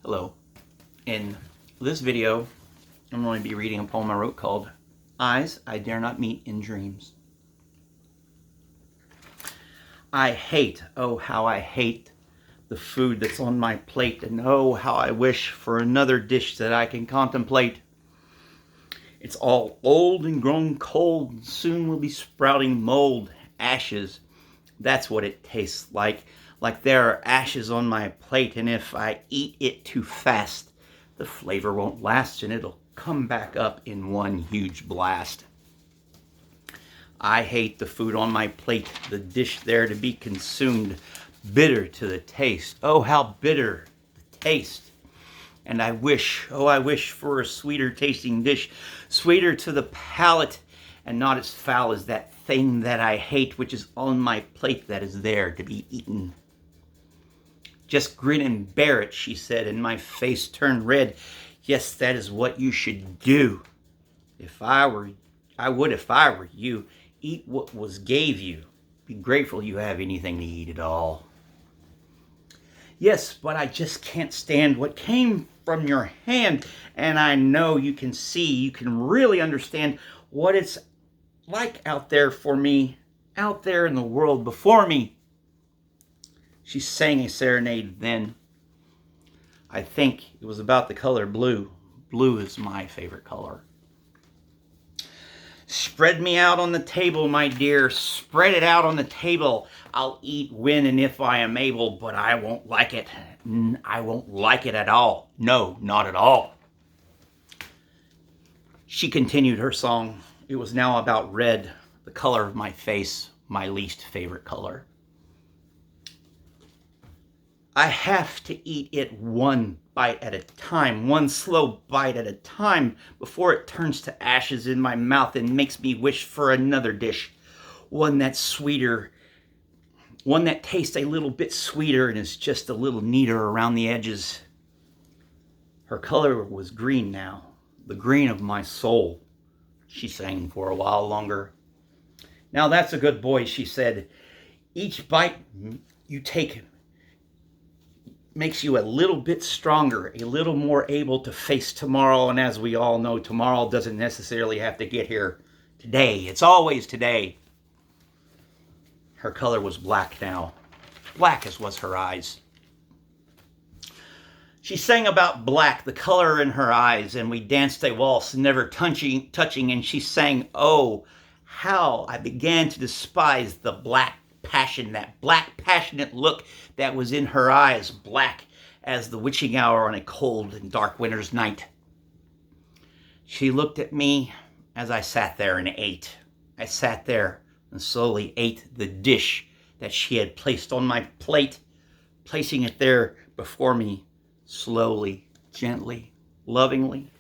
Hello. In this video, I'm going to be reading a poem I wrote called Eyes I Dare Not Meet in Dreams. I hate, oh how I hate the food that's on my plate, and oh how I wish for another dish that I can contemplate. It's all old and grown cold, and soon will be sprouting mold, ashes. That's what it tastes like there are ashes on my plate, and if I eat it too fast, the flavor won't last and it'll come back up in one huge blast. I hate the food on my plate, the dish there to be consumed, bitter to the taste. Oh, how bitter the taste. And I wish, oh, I wish for a sweeter tasting dish, sweeter to the palate, and not as foul as that thing that I hate, which is on my plate that is there to be eaten. Just grin and bear it, she said, and my face turned red. Yes, that is what you should do. I would if I were you. Eat what was gave you. Be grateful you have anything to eat at all. Yes, but I just can't stand what came from your hand, and I know you can see, you can really understand what it's like out there for me, out there in the world before me. She sang a serenade then. I think it was about the color blue. Blue is my favorite color. Spread me out on the table, my dear. Spread it out on the table. I'll eat when and if I am able, but I won't like it. I won't like it at all. No, not at all. She continued her song. It was now about red, the color of my face, my least favorite color. I have to eat it one bite at a time, one slow bite at a time, before it turns to ashes in my mouth and makes me wish for another dish, one that's sweeter, one that tastes a little bit sweeter and is just a little neater around the edges. Her color was green now, the green of my soul. She sang for a while longer. Now that's a good boy, she said. Each bite you take makes you a little bit stronger, a little more able to face tomorrow. And as we all know, tomorrow doesn't necessarily have to get here today. It's always today. Her color was black now, black as was her eyes. She sang about black, the color in her eyes, and we danced a waltz, never touching, and she sang, oh, how I began to despise the black passion, that black passionate look that was in her eyes, black as the witching hour on a cold and dark winter's night. She looked at me as I sat there and ate. I sat there and slowly ate the dish that she had placed on my plate, placing it there before me, slowly, gently, lovingly,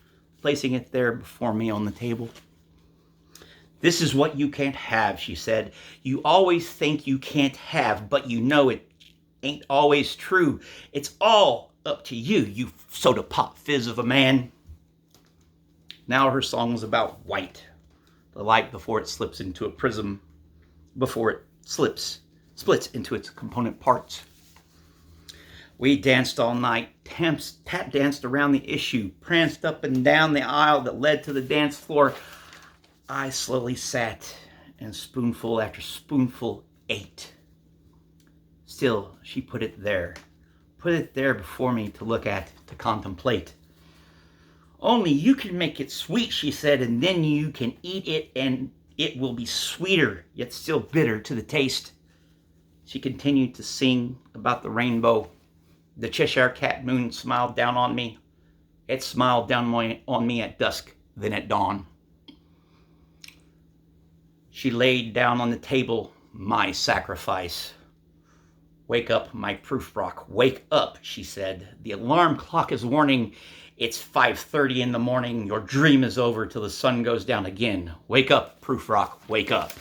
placing it there before me on the table. This is what you can't have, she said. You always think you can't have, but you know it ain't always true. It's all up to you, you soda pop fizz of a man. Now her song was about white, the light before it slips into a prism, before it splits into its component parts. We danced all night, tap danced around the issue, pranced up and down the aisle that led to the dance floor. I slowly sat and spoonful after spoonful ate. Still, she put it there before me to look at, to contemplate. Only you can make it sweet, she said, and then you can eat it and it will be sweeter, yet still bitter to the taste. She continued to sing about the rainbow. The Cheshire Cat moon smiled down on me. It smiled down on me at dusk, then at dawn. She laid down on the table my sacrifice. Wake up, my proof rock, wake up, she said. The alarm clock is warning. It's 5:30 in the morning. Your dream is over till the sun goes down again. Wake up, proof rock, wake up.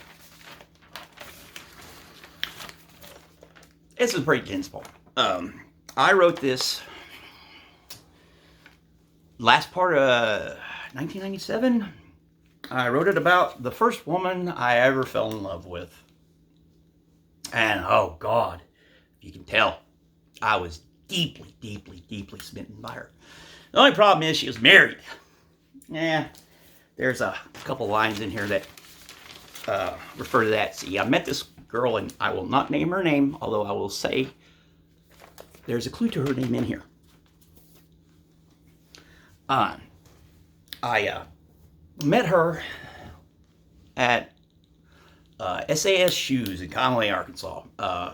This is pretty dense poem. I wrote this last part of 1997. I wrote it about the first woman I ever fell in love with. And oh God, you can tell, I was deeply, deeply, deeply smitten by her. The only problem is she was married. Yeah, there's a couple lines in here that refer to that. See, I met this girl, and I will not name her name, although I will say there's a clue to her name in here. I met her at SAS Shoes in Conway, Arkansas. Guy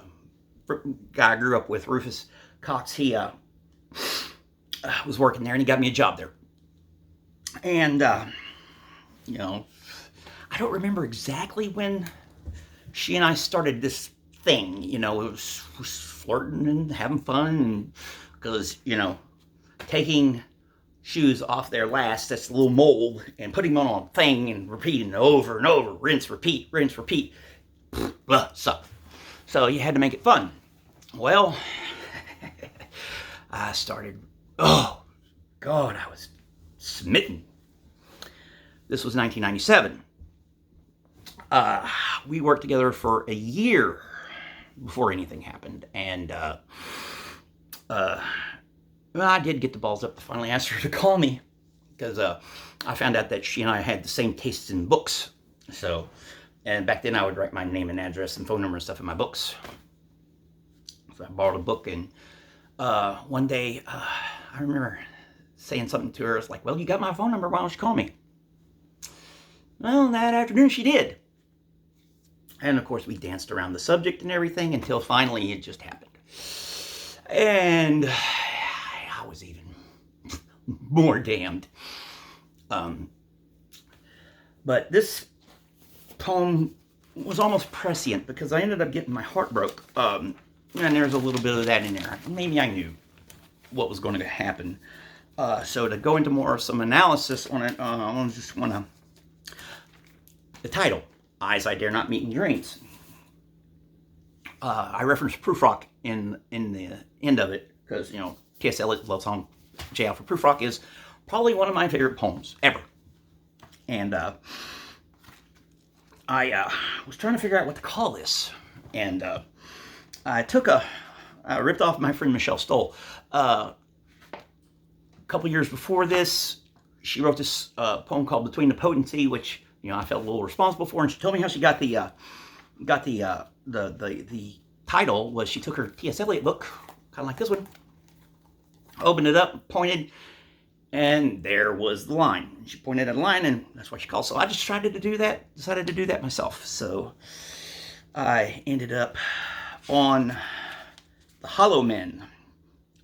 I grew up with, Rufus Cox, he was working there, and he got me a job there. And, you know, I don't remember exactly when she and I started this thing. You know, it was flirting and having fun, because, you know, taking shoes off their last, that's a little mold, and putting them on a thing and repeating over and over, rinse, repeat, suck. So you had to make it fun. Well, I started, oh God, I was smitten. This was 1997. We worked together for a year before anything happened, and well, I did get the balls up to finally ask her to call me, because I found out that she and I had the same tastes in books. So, and back then I would write my name and address and phone number and stuff in my books. So I borrowed a book, and one day I remember saying something to her. It's like, well, you got my phone number, why don't you call me? Well, that afternoon she did. And of course we danced around the subject and everything until finally it just happened. And I was even more damned. But this poem was almost prescient, because I ended up getting my heart broke. And there's a little bit of that in there. Maybe I knew what was going to happen. So to go into more some analysis on it, I just want to... The title, Eyes I Dare Not Meet in Dreams. I referenced Prufrock in the end of it, because, you know, T.S. Eliot's love song, J. Alfred Prufrock, is probably one of my favorite poems ever. And I was trying to figure out what to call this. And I ripped off my friend Michelle Stoll. A couple years before this, she wrote this poem called Between the Potency, which, you know, I felt a little responsible for, and she told me how she got the title. Was she took her T.S. Eliot book, kind of like this one, opened it up, pointed, and there was the line. She pointed at a line, and that's what she called. So I just decided to do that myself. So I ended up on the Hollow Men.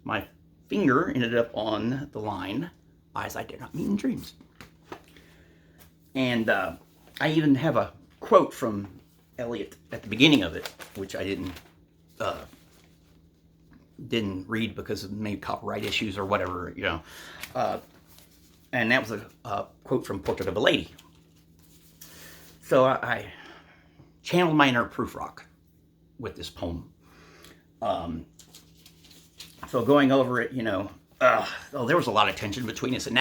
My finger ended up on the line, Eyes I Dare Not Meet in Dreams. And I even have a quote from Eliot at the beginning of it, which I didn't read because of maybe copyright issues or whatever, you know. And that was a quote from Portrait of a Lady. So I channeled my inner Prufrock with this poem. So going over it, you know, there was a lot of tension between us, and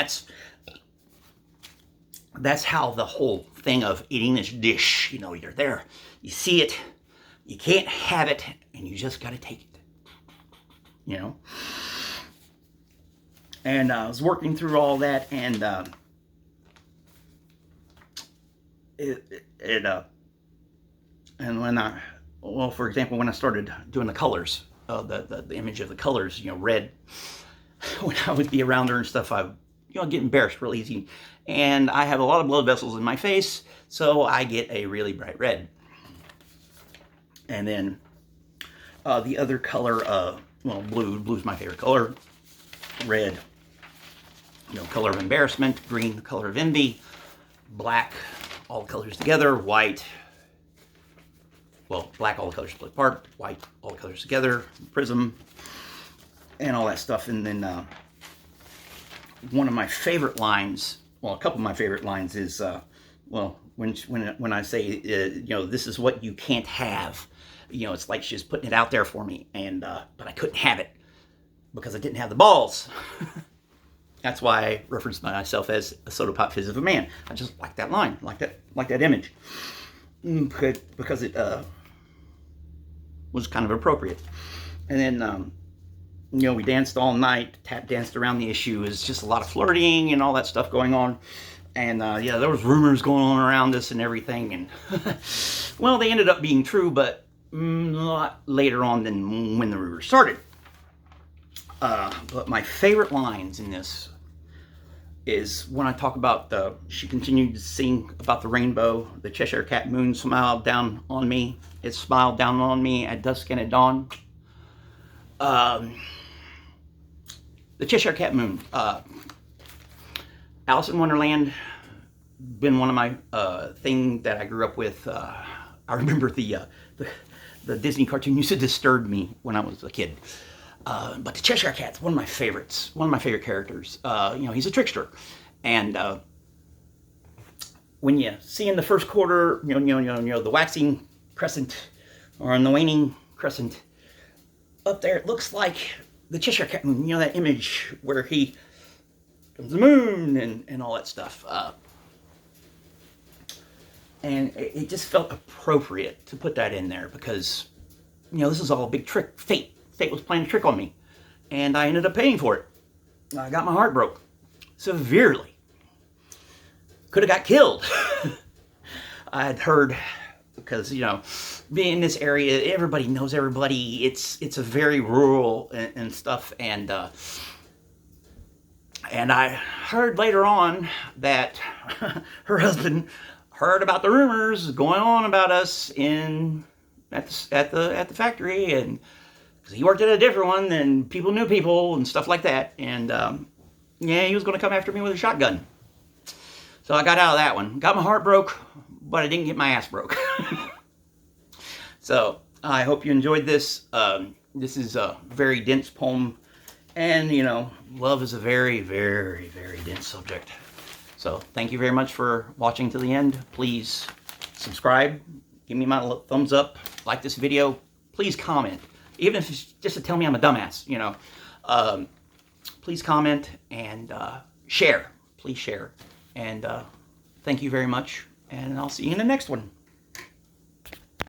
that's how the whole thing of eating this dish, you know, you're there, you see it, you can't have it, and you just got to take it, you know. And I was working through all that, and and when for example, when I started doing the colors, the image of the colors, you know, red, when I would be around her and stuff, I, you know, get embarrassed real easy. And I have a lot of blood vessels in my face, so I get a really bright red. And then the other color, blue's my favorite color. Red, you know, color of embarrassment. Green, the color of envy. Black, all the colors together. White, black, all the colors split apart. White, all the colors together. Prism, and all that stuff. And then one of my favorite lines, a couple of my favorite lines is, when I say, you know, this is what you can't have. You know, it's like she's putting it out there for me, and but I couldn't have it because I didn't have the balls. That's why I referenced myself as a soda pop fizz of a man. I just like that line, like that image, because it was kind of appropriate. And then we danced all night, tap danced around the issue. It was just a lot of flirting and all that stuff going on. And yeah, there was rumors going on around us and everything. And well, they ended up being true, but a lot later on than when the rumors started. But my favorite lines in this is when I talk about she continued to sing about the rainbow. The Cheshire Cat moon smiled down on me. It smiled down on me at dusk and at dawn. The Cheshire Cat moon. Alice in Wonderland, been one of my thing that I grew up with. I remember the Disney cartoon used to disturb me when I was a kid. But the Cheshire Cat's one of my favorites. One of my favorite characters. He's a trickster, and when you see in the first quarter, the waxing crescent or on the waning crescent up there, it looks like the Cheshire Cat moon. That image where he comes the moon and all that stuff. And it just felt appropriate to put that in there because, this is all a big trick. Fate was playing a trick on me. And I ended up paying for it. I got my heart broke. Severely. Could have got killed. I had heard, because, being in this area, everybody knows everybody. It's a very rural and stuff. And I heard later on that her husband heard about the rumors going on about us at the factory, and because he worked at a different one, and people knew people and stuff like that, and he was going to come after me with a shotgun. So I got out of that one. Got my heart broke, but I didn't get my ass broke. So I hope you enjoyed this. This is a very dense poem, and love is a very, very, very dense subject. So thank you very much for watching to the end. Please subscribe, give me my thumbs up, like this video. Please comment, even if it's just to tell me I'm a dumbass. Please comment and share. Please share. And thank you very much, and I'll see you in the next one.